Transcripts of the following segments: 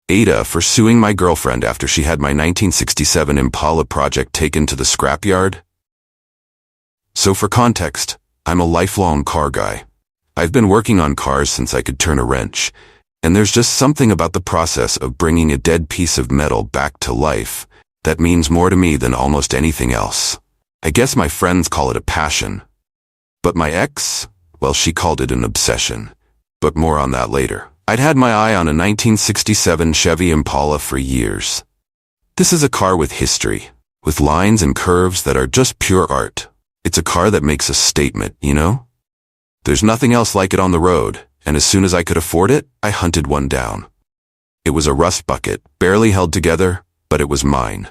AITA for suing my girlfriend after she had my 1967 Impala project taken to the scrapyard. So for context, I'm a lifelong car guy. I've been working on cars since I could turn a wrench, and there's just something about the process of bringing a dead piece of metal back to life that means more to me than almost anything else. I guess my friends call it a passion. But my ex, well, she called it an obsession. But more on that later. I'd had my eye on a 1967 Chevy Impala for years. This is a car with history, with lines and curves that are just pure art. It's a car that makes a statement, you know? There's nothing else like it on the road, and as soon as I could afford it, I hunted one down. It was a rust bucket, barely held together, but it was mine.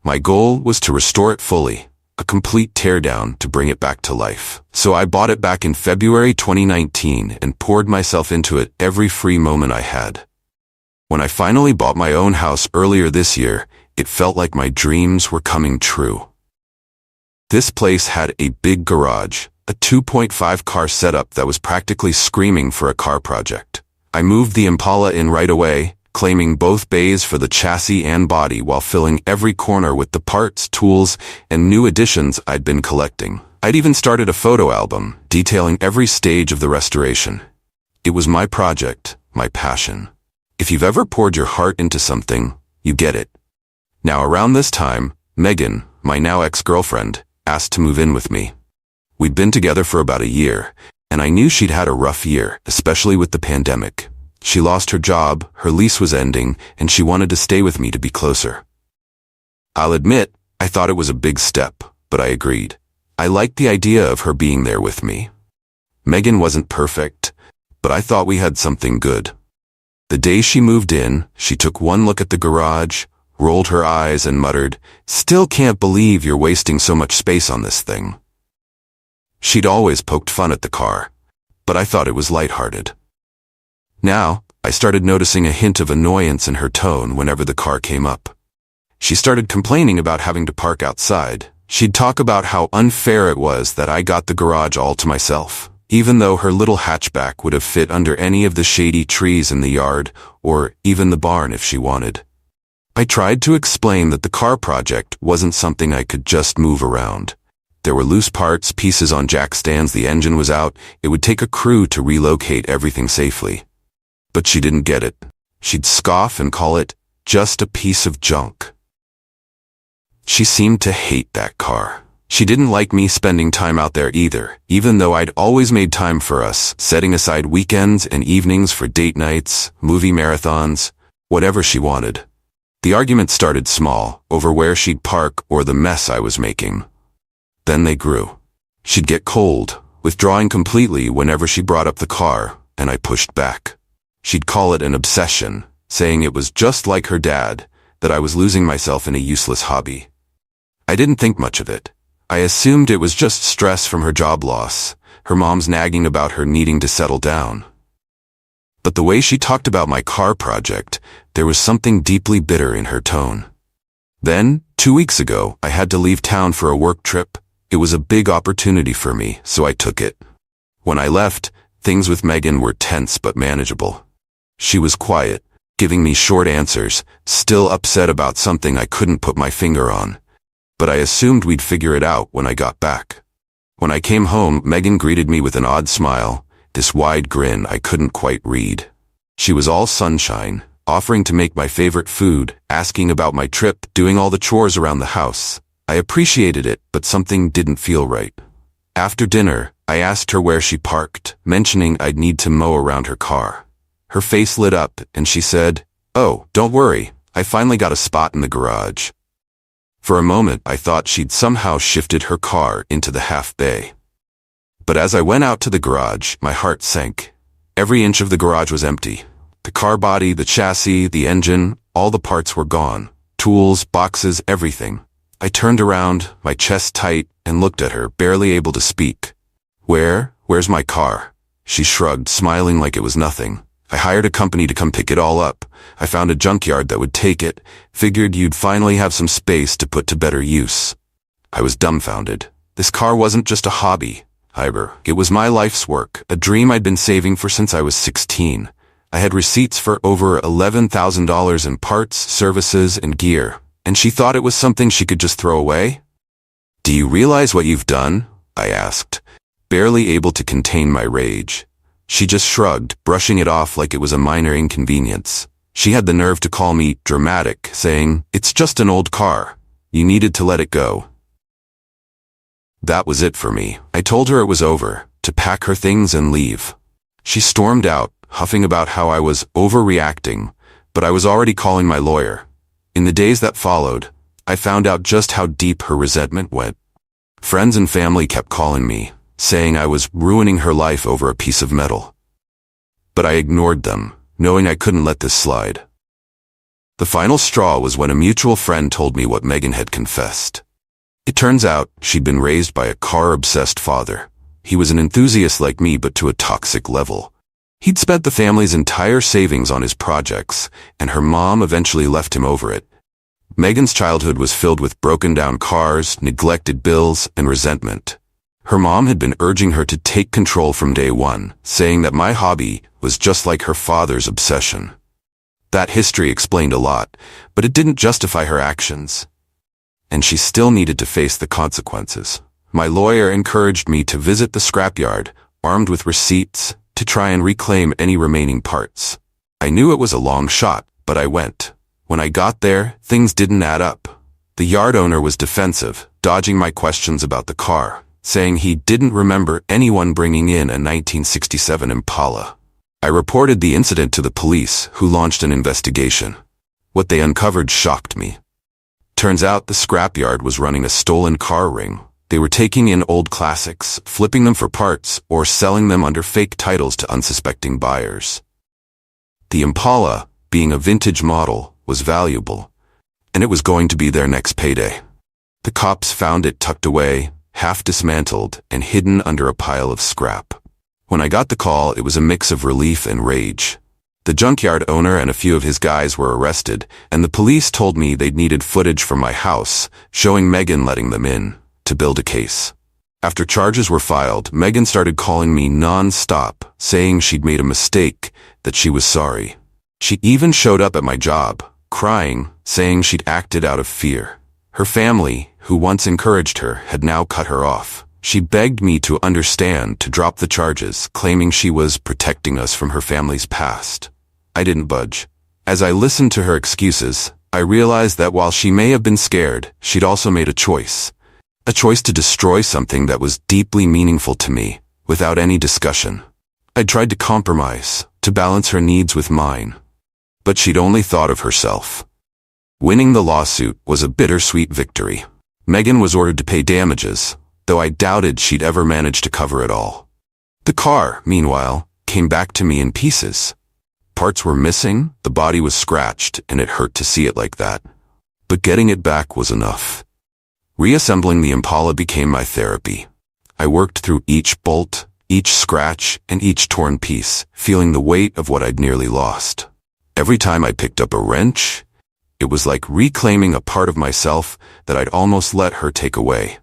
My goal was to restore it fully, a complete teardown to bring it back to life. So I bought it back in February 2019 and poured myself into it every free moment I had. When I finally bought my own house earlier this year, it felt like my dreams were coming true. This place had a big garage, a 2.5 car setup that was practically screaming for a car project. I moved the Impala in right away, claiming both bays for the chassis and body while filling every corner with the parts, tools, and new additions I'd been collecting. I'd even started a photo album detailing every stage of the restoration. It was my project, my passion. If you've ever poured your heart into something, you get it. Now around this time, Megan, my now ex-girlfriend, asked to move in with me. We'd been together for about a year, and I knew she'd had a rough year, especially with the pandemic. She lost her job, her lease was ending, and she wanted to stay with me to be closer. I'll admit, I thought it was a big step, but I agreed. I liked the idea of her being there with me. Megan wasn't perfect, but I thought we had something good. The day she moved in, she took one look at the garage, rolled her eyes and muttered, "Still can't believe you're wasting so much space on this thing." She'd always poked fun at the car, but I thought it was lighthearted. Now, I started noticing a hint of annoyance in her tone whenever the car came up. She started complaining about having to park outside. She'd talk about how unfair it was that I got the garage all to myself, even though her little hatchback would have fit under any of the shady trees in the yard, or even the barn if she wanted. I tried to explain that the car project wasn't something I could just move around. There were loose parts, pieces on jack stands, the engine was out, it would take a crew to relocate everything safely. But she didn't get it. She'd scoff and call it just a piece of junk. She seemed to hate that car. She didn't like me spending time out there either, even though I'd always made time for us, setting aside weekends and evenings for date nights, movie marathons, whatever she wanted. The argument started small, over where she'd park or the mess I was making. Then they grew. She'd get cold, withdrawing completely whenever she brought up the car, and I pushed back. She'd call it an obsession, saying it was just like her dad, that I was losing myself in a useless hobby. I didn't think much of it. I assumed it was just stress from her job loss, her mom's nagging about her needing to settle down. But the way she talked about my car project, there was something deeply bitter in her tone. Then, 2 weeks ago, I had to leave town for a work trip. It was a big opportunity for me, so I took it. When I left, things with Megan were tense but manageable. She was quiet, giving me short answers, still upset about something I couldn't put my finger on. But I assumed we'd figure it out when I got back. When I came home, Megan greeted me with an odd smile, this wide grin I couldn't quite read. She was all sunshine, offering to make my favorite food, asking about my trip, doing all the chores around the house. I appreciated it, but something didn't feel right. After dinner, I asked her where she parked, mentioning I'd need to mow around her car. Her face lit up, and she said, "Oh, don't worry, I finally got a spot in the garage." For a moment, I thought she'd somehow shifted her car into the half bay. But as I went out to the garage, my heart sank. Every inch of the garage was empty. The car body, the chassis, the engine, all the parts were gone. Tools, boxes, everything. I turned around, my chest tight, and looked at her, barely able to speak. Where's my car?" She shrugged, smiling like it was nothing. "I hired a company to come pick it all up. I found a junkyard that would take it. Figured you'd finally have some space to put to better use." I was dumbfounded. This car wasn't just a hobby, Hyber. It was my life's work, a dream I'd been saving for since I was 16. I had receipts for over $11,000 in parts, services, and gear, and she thought it was something she could just throw away? "Do you realize what you've done?" I asked, barely able to contain my rage. She just shrugged, brushing it off like it was a minor inconvenience. She had the nerve to call me dramatic, saying, "It's just an old car. You needed to let it go." That was it for me. I told her it was over, to pack her things and leave. She stormed out, huffing about how I was overreacting, but I was already calling my lawyer. In the days that followed, I found out just how deep her resentment went. Friends and family kept calling me, saying I was ruining her life over a piece of metal. But I ignored them, knowing I couldn't let this slide. The final straw was when a mutual friend told me what Megan had confessed. It turns out she'd been raised by a car-obsessed father. He was an enthusiast like me, but to a toxic level. He'd spent the family's entire savings on his projects, and her mom eventually left him over it. Megan's childhood was filled with broken-down cars, neglected bills, and resentment. Her mom had been urging her to take control from day one, saying that my hobby was just like her father's obsession. That history explained a lot, but it didn't justify her actions. And she still needed to face the consequences. My lawyer encouraged me to visit the scrapyard, armed with receipts, to try and reclaim any remaining parts. I knew it was a long shot, but I went. When I got there, things didn't add up. The yard owner was defensive, dodging my questions about the car, saying he didn't remember anyone bringing in a 1967 Impala. I reported the incident to the police, who launched an investigation. What they uncovered shocked me. Turns out the scrapyard was running a stolen car ring. They were taking in old classics, flipping them for parts, or selling them under fake titles to unsuspecting buyers. The Impala, being a vintage model, was valuable, and it was going to be their next payday. The cops found it tucked away, half dismantled, and hidden under a pile of scrap. When I got the call, it was a mix of relief and rage. The junkyard owner and a few of his guys were arrested, and the police told me they'd needed footage from my house, showing Megan letting them in, to build a case. After charges were filed, Megan started calling me non-stop, saying she'd made a mistake, that she was sorry. She even showed up at my job, crying, saying she'd acted out of fear. Her family, who once encouraged her, had now cut her off. She begged me to understand, to drop the charges, claiming she was protecting us from her family's past. I didn't budge. As I listened to her excuses, I realized that while she may have been scared, she'd also made a choice. A choice to destroy something that was deeply meaningful to me, without any discussion. I tried to compromise, to balance her needs with mine. But she'd only thought of herself. Winning the lawsuit was a bittersweet victory. Megan was ordered to pay damages, though I doubted she'd ever manage to cover it all. The car, meanwhile, came back to me in pieces. Parts were missing, the body was scratched, and it hurt to see it like that. But getting it back was enough. Reassembling the Impala became my therapy. I worked through each bolt, each scratch, and each torn piece, feeling the weight of what I'd nearly lost. Every time I picked up a wrench, it was like reclaiming a part of myself that I'd almost let her take away.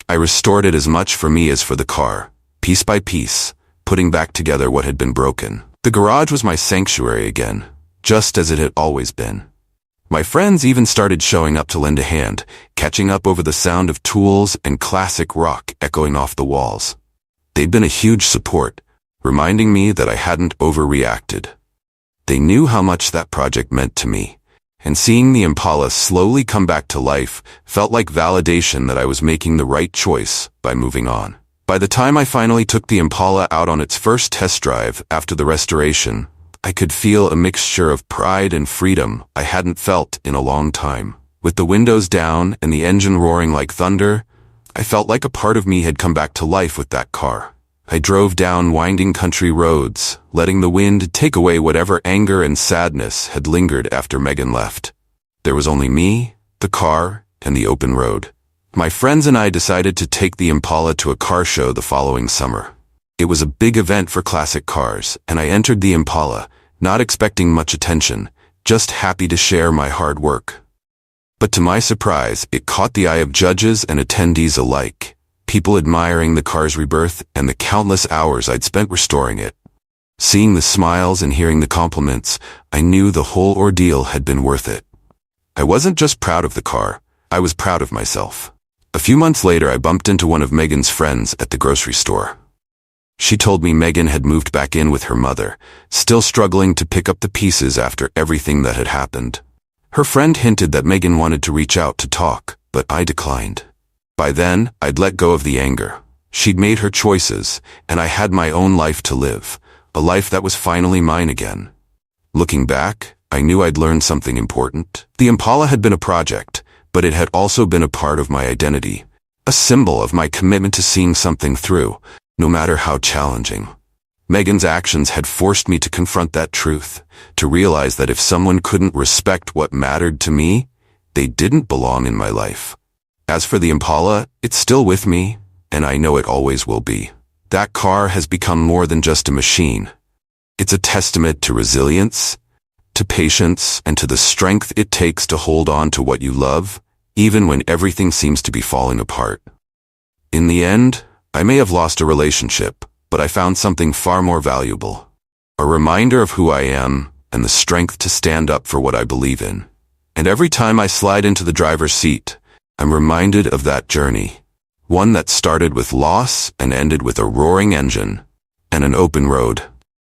I restored it as much for me as for the car, piece by piece, putting back together what had been broken. The garage was my sanctuary again, just as it had always been. My friends even started showing up to lend a hand, catching up over the sound of tools and classic rock echoing off the walls. They'd been a huge support, reminding me that I hadn't overreacted. They knew how much that project meant to me, and seeing the Impala slowly come back to life felt like validation that I was making the right choice by moving on. By the time I finally took the Impala out on its first test drive after the restoration, I could feel a mixture of pride and freedom I hadn't felt in a long time. With the windows down and the engine roaring like thunder, I felt like a part of me had come back to life with that car. I drove down winding country roads, letting the wind take away whatever anger and sadness had lingered after Megan left. There was only me, the car, and the open road. My friends and I decided to take the Impala to a car show the following summer. It was a big event for classic cars, and I entered the Impala, not expecting much attention, just happy to share my hard work. But to my surprise, it caught the eye of judges and attendees alike, people admiring the car's rebirth and the countless hours I'd spent restoring it. Seeing the smiles and hearing the compliments, I knew the whole ordeal had been worth it. I wasn't just proud of the car, I was proud of myself. A few months later, I bumped into one of Megan's friends at the grocery store. She told me Megan had moved back in with her mother, still struggling to pick up the pieces after everything that had happened. Her friend hinted that Megan wanted to reach out to talk, but I declined. By then, I'd let go of the anger. She'd made her choices, and I had my own life to live, a life that was finally mine again. Looking back, I knew I'd learned something important. The Impala had been a project, but it had also been a part of my identity, a symbol of my commitment to seeing something through, no matter how challenging. Megan's actions had forced me to confront that truth, to realize that if someone couldn't respect what mattered to me, they didn't belong in my life. As for the Impala, it's still with me, and I know it always will be. That car has become more than just a machine. It's a testament to resilience, to patience, and to the strength it takes to hold on to what you love, even when everything seems to be falling apart. In the end, I may have lost a relationship, but I found something far more valuable. A reminder of who I am and the strength to stand up for what I believe in. And every time I slide into the driver's seat, I'm reminded of that journey. One that started with loss and ended with a roaring engine and an open road.